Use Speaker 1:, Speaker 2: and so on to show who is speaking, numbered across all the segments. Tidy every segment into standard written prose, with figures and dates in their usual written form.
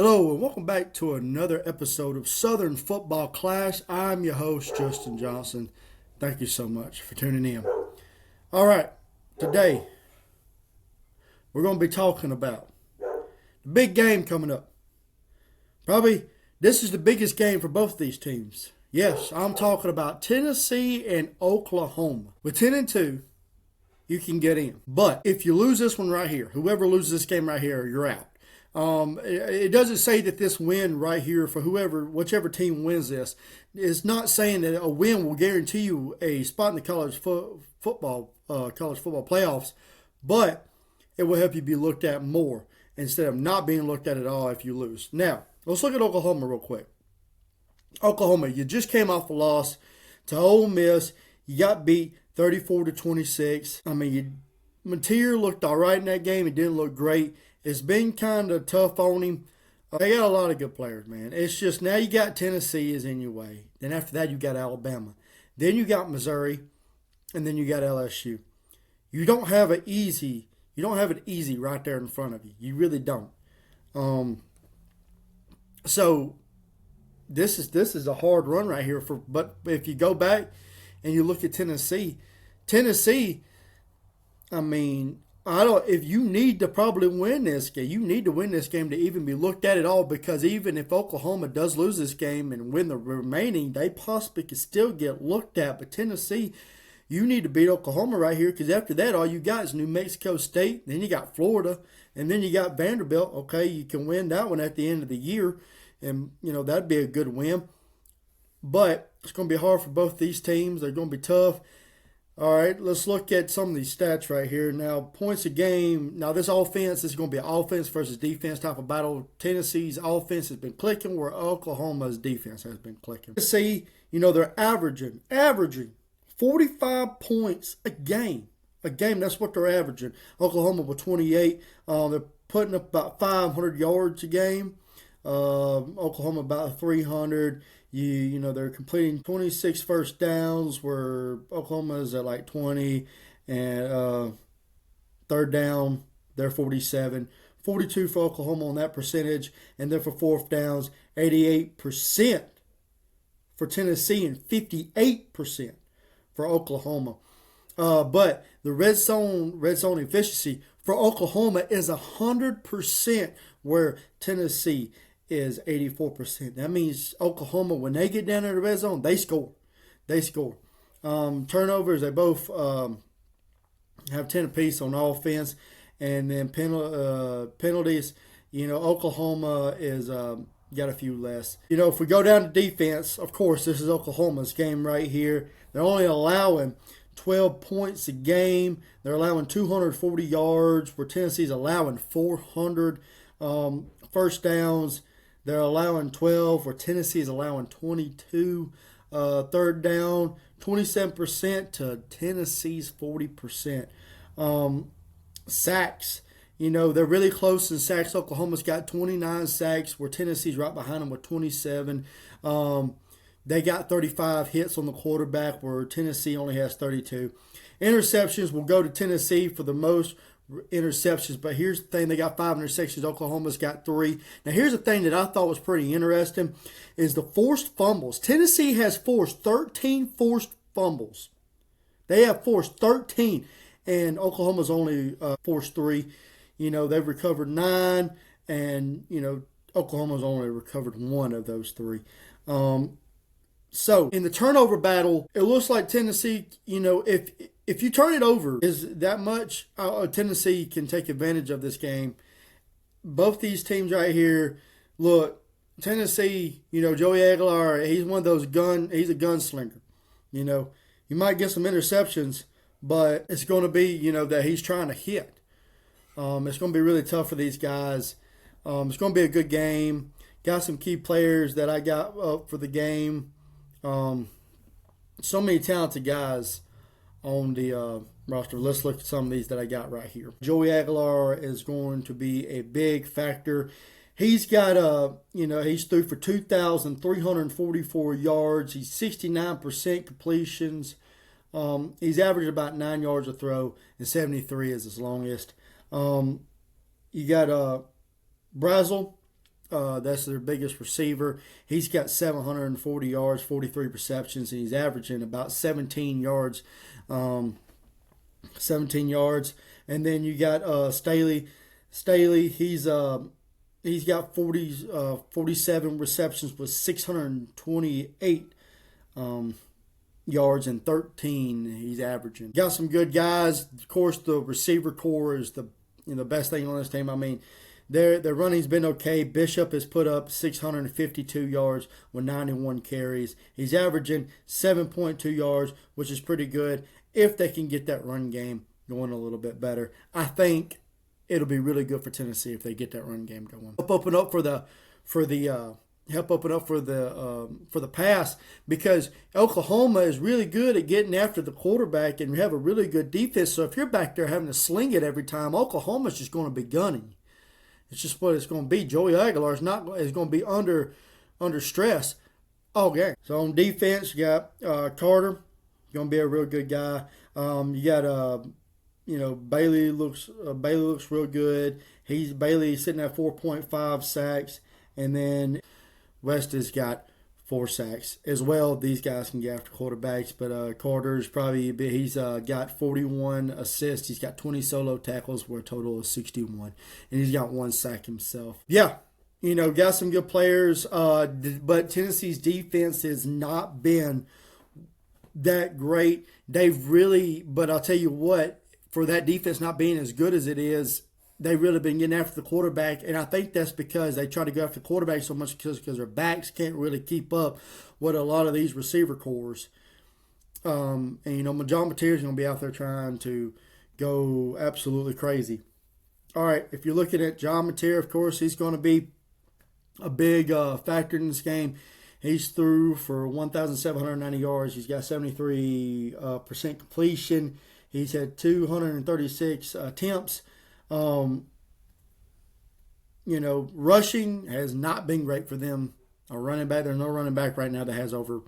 Speaker 1: Hello and welcome back to another episode of Southern Football Clash. I'm your host, Justin Johnson. Thank you so much for tuning in. All right, today we're going to be talking about the big game coming up. Probably this is the biggest game for both these teams. Yes, I'm talking about Tennessee and Oklahoma. With 10-2, you can get in. But if you lose this one right here, whoever loses this game right here, you're out. It doesn't say that this win right here for whichever team wins this, it's not saying that a win will guarantee you a spot in the college football playoffs, but it will help you be looked at more instead of not being looked at all if you lose. Now, let's look at Oklahoma real quick. Oklahoma, you just came off a loss to Ole Miss. You got beat 34-26. I mean, Mateer looked all right in that game. It didn't look great. It's been kind of tough on him. They got a lot of good players, man. It's just now you got Tennessee is in your way. Then after that, you got Alabama. Then you got Missouri, and then you got LSU. You don't have it easy right there in front of you. You really don't. So this is a hard run right here but if you go back and you look at Tennessee, I mean, if you need to probably win this game, you need to win this game to even be looked at all, because even if Oklahoma does lose this game and win the remaining, they possibly could still get looked at. But Tennessee, you need to beat Oklahoma right here, because after that, all you got is New Mexico State, then you got Florida, and then you got Vanderbilt. Okay, you can win that one at the end of the year, and, that'd be a good win. But it's going to be hard for both these teams. They're going to be tough. All right, let's look at some of these stats right here. Now, points a game. Now, this is going to be an offense versus defense type of battle. Tennessee's offense has been clicking where Oklahoma's defense has been clicking. Tennessee, they're averaging 45 points a game. That's what they're averaging. Oklahoma with 28. They're putting up about 500 yards a game. Oklahoma about 300. They're completing 26 first downs, where Oklahoma is at like 20, and third down they're 47, 42 for Oklahoma on that percentage, and then for fourth downs 88% for Tennessee and 58% for Oklahoma. But the red zone efficiency for Oklahoma is 100%, where Tennessee is 84%. That means Oklahoma, when they get down in the red zone, they score. Turnovers, they both have 10 apiece on offense. And then penalties, Oklahoma is got a few less. If we go down to defense, of course, this is Oklahoma's game right here. They're only allowing 12 points a game. They're allowing 240 yards, where Tennessee's allowing 400 first downs. They're allowing 12, where Tennessee is allowing 22. Third down, 27% to Tennessee's 40%. Sacks, they're really close in sacks. Oklahoma's got 29 sacks, where Tennessee's right behind them with 27. They got 35 hits on the quarterback, where Tennessee only has 32. Interceptions will go to Tennessee for the most interceptions, but here's the thing: they got 5 interceptions. Oklahoma's got 3. Now, here's the thing that I thought was pretty interesting is the forced fumbles. Tennessee has forced 13 forced fumbles. They have forced 13, and Oklahoma's only forced 3. They've recovered 9, and Oklahoma's only recovered 1 of those 3. So in the turnover battle, it looks like Tennessee, if you turn it over is that much, Tennessee can take advantage of this game. Both these teams right here, look, Tennessee, Joey Aguilar, he's one of those he's a gunslinger. You might get some interceptions, but it's going to be, that he's trying to hit. It's going to be really tough for these guys. It's going to be a good game. Got some key players that I got up for the game. So many talented guys on the roster. Let's look at some of these that I got right here. Joey Aguilar is going to be a big factor. He's got he's threw for 2,344 yards. He's 69% completions. He's averaged about 9 yards a throw, and 73 is his longest. You got Brazel. That's their biggest receiver. He's got 740 yards, 43 receptions, and he's averaging about 17 yards. 17 yards. And then you got Staley. Staley, he's got 47 receptions with 628 yards and 13 he's averaging. Got some good guys. Of course, the receiver core is the best thing on this team. I mean, their running's been okay. Bishop has put up 652 yards with 91 carries. He's averaging 7.2 yards, which is pretty good if they can get that run game going a little bit better. I think it'll be really good for Tennessee if they get that run game going. Help open up for the pass, because Oklahoma is really good at getting after the quarterback and have a really good defense. So if you're back there having to sling it every time, Oklahoma's just going to be gunning. It's just what it's going to be. Joey Aguilar is going to be under stress all game. So on defense, you got Carter, going to be a real good guy. You got Bailey looks real good. Bailey's sitting at 4.5 sacks, and then West has got 4 sacks as well. These guys can get after quarterbacks, but Carter's he's got 41 assists. He's got 20 solo tackles for a total of 61, and he's got 1 sack himself. Yeah, got some good players, but Tennessee's defense has not been that great. But I'll tell you what, for that defense not being as good as it is, they've really been getting after the quarterback, and I think that's because they try to go after the quarterback so much because their backs can't really keep up with a lot of these receiver cores. And John Mateer is going to be out there trying to go absolutely crazy. All right, if you're looking at John Mateer, of course, he's going to be a big factor in this game. He's threw for 1,790 yards. He's got 73% completion. He's had 236 attempts. Rushing has not been great for them. A running back, there's no running back right now that has over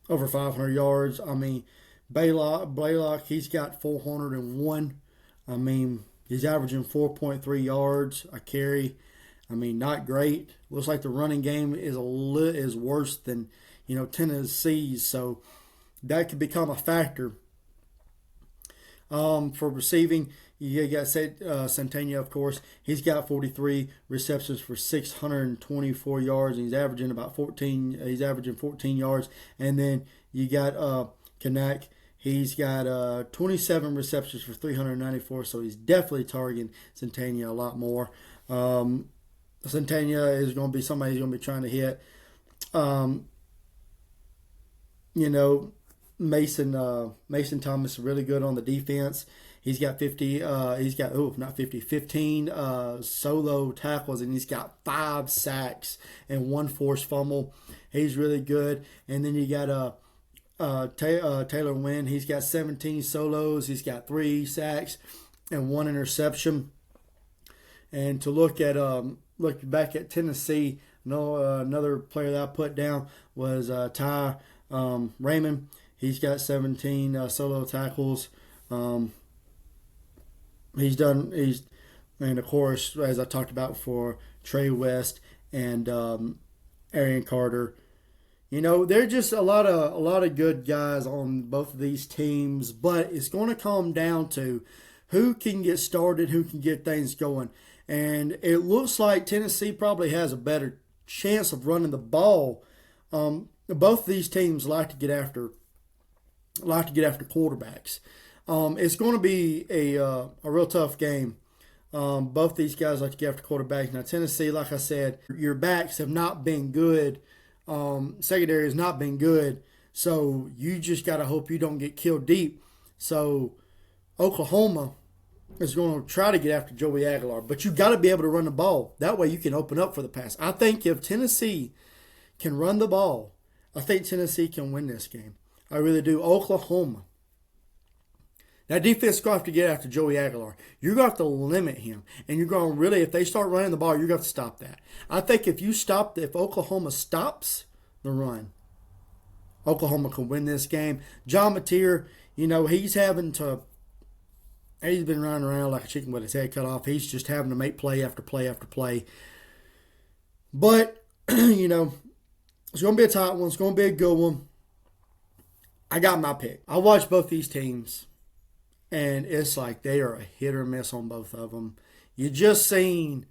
Speaker 1: 500 yards. I mean, Blaylock, he's got 401. I mean, he's averaging 4.3 yards a carry. I mean, not great. Looks like the running game is worse than Tennessee's, so that could become a factor. For receiving, you got Santana, of course. He's got 43 receptions for 624 yards, and he's averaging about 14. He's averaging 14 yards. And then you got Kanak. He's got 27 receptions for 394, so he's definitely targeting Santana a lot more. Santana is going to be somebody he's going to be trying to hit. Mason Thomas is really good on the defense. He's got 15 solo tackles, and he's got 5 sacks and 1 forced fumble. He's really good. And then you got Taylor Wynn. He's got 17 solos. He's got 3 sacks and 1 interception. And to look back at Tennessee, another player that I put down was Ty Raymond. He's got 17 solo tackles. And of course, as I talked about before, Trey West and Arian Carter. They're just a lot of good guys on both of these teams, but it's going to come down to who can get started, who can get things going. And it looks like Tennessee probably has a better chance of running the ball. Both of these teams like to get after quarterbacks. It's going to be a real tough game. Both these guys like to get after quarterbacks. Now, Tennessee, like I said, your backs have not been good. Secondary has not been good. So you just got to hope you don't get killed deep. So Oklahoma is going to try to get after Joey Aguilar. But you got to be able to run the ball. That way you can open up for the pass. I think if Tennessee can run the ball, I think Tennessee can win this game. I really do. Oklahoma, that defense is going to have to get after Joey Aguilar. You're going to have to limit him. And you're going to really, if they start running the ball, you're going to have to stop that. I think if Oklahoma stops the run, Oklahoma can win this game. John Mateer, he's having to He's been running around like a chicken with his head cut off. He's just having to make play after play after play. But, you know, it's going to be a tight one. It's going to be a good one. I got my pick. I watched both these teams, and it's like they are a hit or miss on both of them. You just seen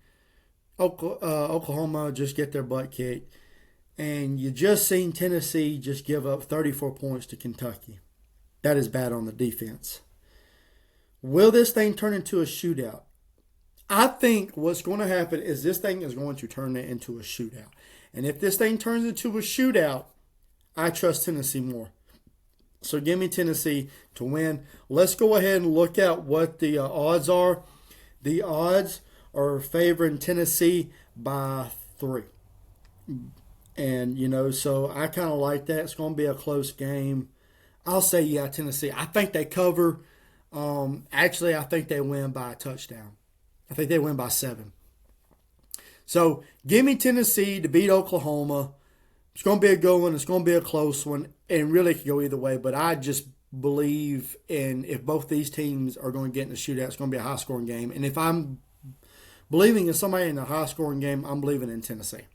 Speaker 1: Oklahoma just get their butt kicked, and you just seen Tennessee just give up 34 points to Kentucky. That is bad on the defense. Will this thing turn into a shootout? I think what's going to happen is this thing is going to turn it into a shootout. And if this thing turns into a shootout, I trust Tennessee more. So give me Tennessee to win. Let's go ahead and look at what the odds are. The odds are favoring Tennessee by 3. And, you know, so I kind of like that. It's going to be a close game. I'll say, yeah, Tennessee. I think they cover. Actually, I think they win by a touchdown. I think they win by 7. So give me Tennessee to beat Oklahoma. It's going to be a good one. It's going to be a close one. And really it could go either way. But I just believe in if both these teams are going to get in a shootout, it's going to be a high-scoring game. And if I'm believing in somebody in a high-scoring game, I'm believing in Tennessee.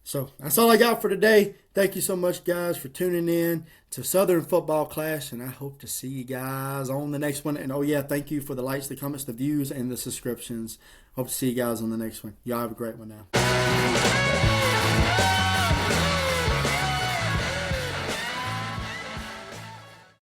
Speaker 1: So that's all I got for today. Thank you so much, guys, for tuning in to Southern Football Clash. And I hope to see you guys on the next one. And, oh, yeah, thank you for the likes, the comments, the views, and the subscriptions. Hope to see you guys on the next one. Y'all have a great one now.